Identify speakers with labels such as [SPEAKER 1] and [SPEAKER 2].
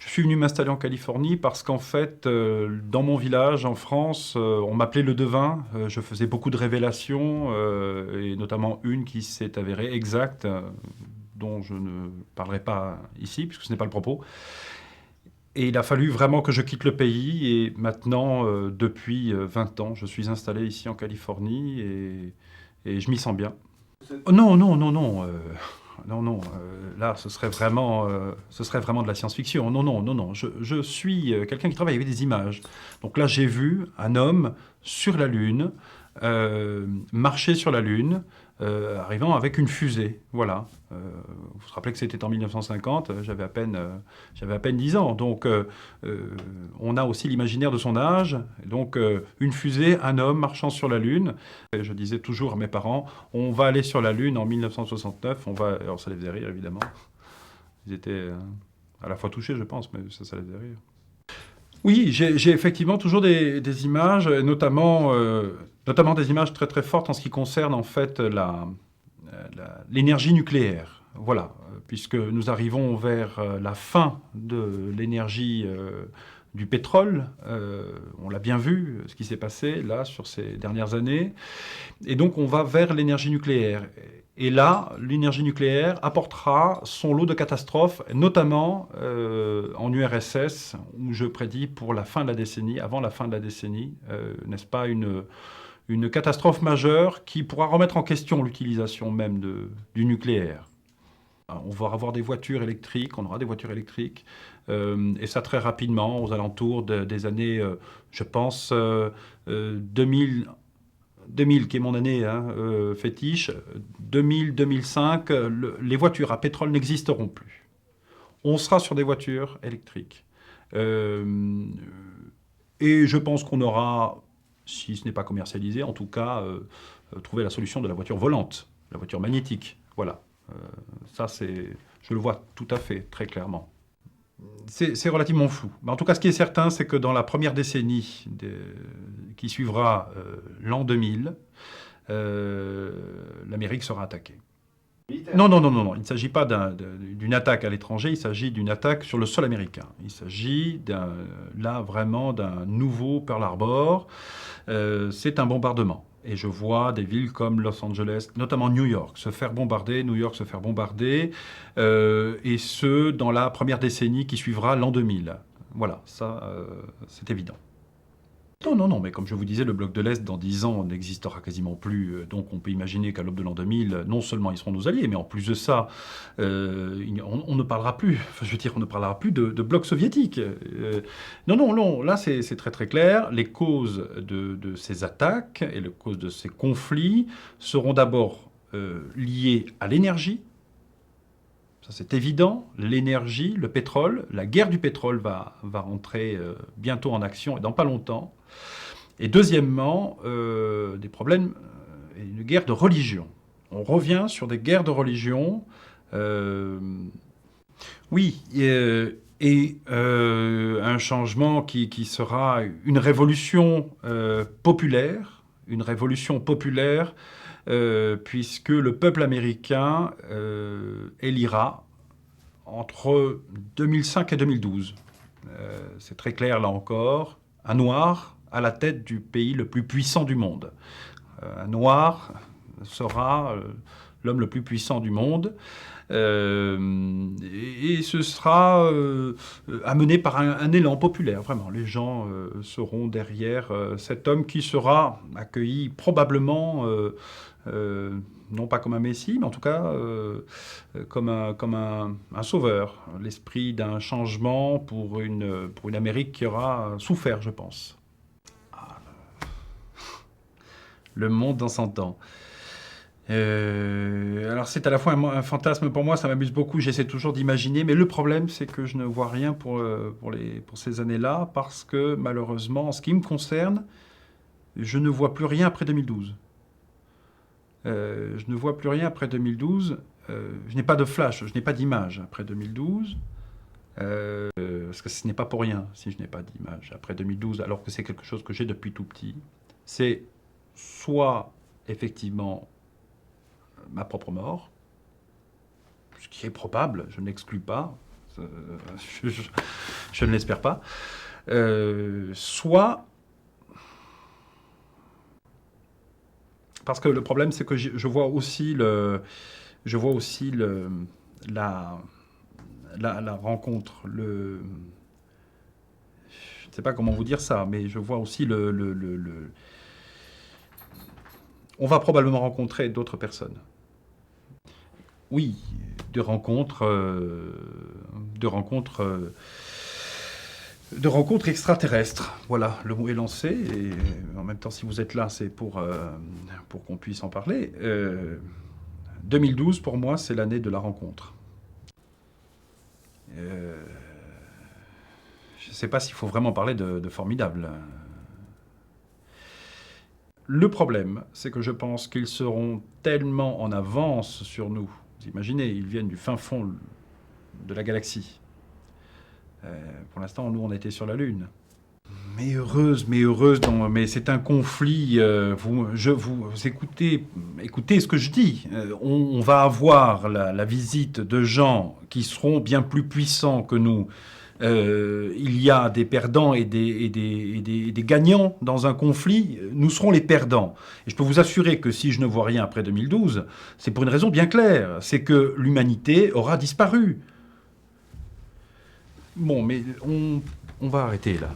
[SPEAKER 1] Je suis venu m'installer en Californie parce qu'en fait, dans mon village, en France, on m'appelait le devin. Je faisais beaucoup de révélations, et notamment une qui s'est avérée exacte, dont je ne parlerai pas ici, puisque ce n'est pas le propos. Et il a fallu vraiment que je quitte le pays. Et maintenant, depuis 20 ans, je suis installé ici en Californie et je m'y sens bien. Oh, non, non, non, non. Non, non, là, ce serait vraiment de la science-fiction. Non, non, non, non. Je suis quelqu'un qui travaille avec des images. Donc là, j'ai vu un homme sur la Lune, marcher sur la Lune, arrivant avec une fusée. Voilà. Vous vous rappelez que c'était en 1950, j'avais à peine 10 ans. Donc, on a aussi l'imaginaire de son âge. Donc, une fusée, un homme marchant sur la Lune. Et je disais toujours à mes parents, on va aller sur la Lune en 1969. On va... Alors ça les faisait rire, évidemment. Ils étaient à la fois touchés, je pense, mais ça les faisait rire. Oui, j'ai effectivement toujours des images, notamment des images très très fortes en ce qui concerne en fait l'énergie nucléaire. Voilà, puisque nous arrivons vers la fin de l'énergie du pétrole. On l'a bien vu, ce qui s'est passé là sur ces dernières années. Et donc on va vers l'énergie nucléaire. Et là, l'énergie nucléaire apportera son lot de catastrophes, notamment en URSS, où je prédis pour la fin de la décennie, avant la fin de la décennie, n'est-ce pas, une catastrophe majeure qui pourra remettre en question l'utilisation même du nucléaire. On va avoir des voitures électriques, on aura des voitures électriques, et ça très rapidement, aux alentours des années, je pense, 2000, 2000, qui est mon année fétiche, 2000-2005, les voitures à pétrole n'existeront plus. On sera sur des voitures électriques. Euh, et je pense qu'on aura, si ce n'est pas commercialisé, en tout cas, trouvé la solution de la voiture volante, la voiture magnétique. Voilà. Euh, Ça, je le vois tout à fait, très clairement. C'est relativement flou. Mais en tout cas, ce qui est certain, c'est que dans la première décennie qui suivra l'an 2000, l'Amérique sera attaquée. Non, non, non, non, non. Il ne s'agit pas d'une attaque à l'étranger, il s'agit d'une attaque sur le sol américain. Il s'agit là vraiment d'un nouveau Pearl Harbor. C'est un bombardement. Et je vois des villes comme Los Angeles, notamment New York, se faire bombarder, New York se faire bombarder, et ce, dans la première décennie qui suivra l'an 2000. Voilà, ça, c'est évident. Non, non, non, mais comme je vous disais, le bloc de l'Est, dans 10 ans, n'existera quasiment plus. Donc on peut imaginer qu'à l'aube de l'an 2000, non seulement ils seront nos alliés, mais en plus de ça, on ne parlera plus, enfin, je veux dire, on ne parlera plus de bloc soviétique. Non, non, non, là c'est très très clair. Les causes de ces attaques et les causes de ces conflits seront d'abord liées à l'énergie. Ça, c'est évident. L'énergie, le pétrole, la guerre du pétrole va rentrer bientôt en action et dans pas longtemps. Et deuxièmement, des problèmes, une guerre de religion. On revient sur des guerres de religion. Euh, oui, un changement qui sera une révolution populaire, puisque le peuple américain élira entre 2005 et 2012. C'est très clair là encore, un noir à la tête du pays le plus puissant du monde. Un noir sera l'homme le plus puissant du monde. Et ce sera amené par un élan populaire, vraiment. Les gens seront derrière cet homme qui sera accueilli probablement, non pas comme un messie, mais en tout cas comme un sauveur. L'esprit d'un changement pour une Amérique qui aura souffert, je pense. Le monde dans 100 ans. Alors c'est à la fois un fantasme pour moi, ça m'amuse beaucoup, j'essaie toujours d'imaginer, mais le problème c'est que je ne vois rien pour ces années-là, parce que malheureusement, en ce qui me concerne, je ne vois plus rien après 2012. Je ne vois plus rien après 2012. Je n'ai pas de flash, je n'ai pas d'image après 2012. Parce que ce n'est pas pour rien si je n'ai pas d'image après 2012, alors que c'est quelque chose que j'ai depuis tout petit. C'est soit effectivement ma propre mort, ce qui est probable, je n'exclus pas, je, je- je ne l'espère pas. Soit, parce que le problème, c'est que je vois aussi la, la rencontre, je ne sais pas comment vous dire ça, mais je vois aussi on va probablement rencontrer d'autres personnes. Oui, de rencontres, de rencontres, de rencontres extraterrestres. Voilà, le mot est lancé. Et en même temps, si vous êtes là, c'est pour qu'on puisse en parler. 2012, pour moi, c'est l'année de la rencontre. Euh, je ne sais pas s'il faut vraiment parler de formidable. Le problème, c'est que je pense qu'ils seront tellement en avance sur nous. Vous imaginez, ils viennent du fin fond de la galaxie. Pour l'instant, nous, on était sur la Lune. Mais heureuse, mais c'est un conflit. Vous écoutez ce que je dis. On va avoir la visite de gens qui seront bien plus puissants que nous. Il y a des perdants et des gagnants dans un conflit. Nous serons les perdants. Et je peux vous assurer que si je ne vois rien après 2012, c'est pour une raison bien claire. C'est que l'humanité aura disparu. Bon, mais on va arrêter là.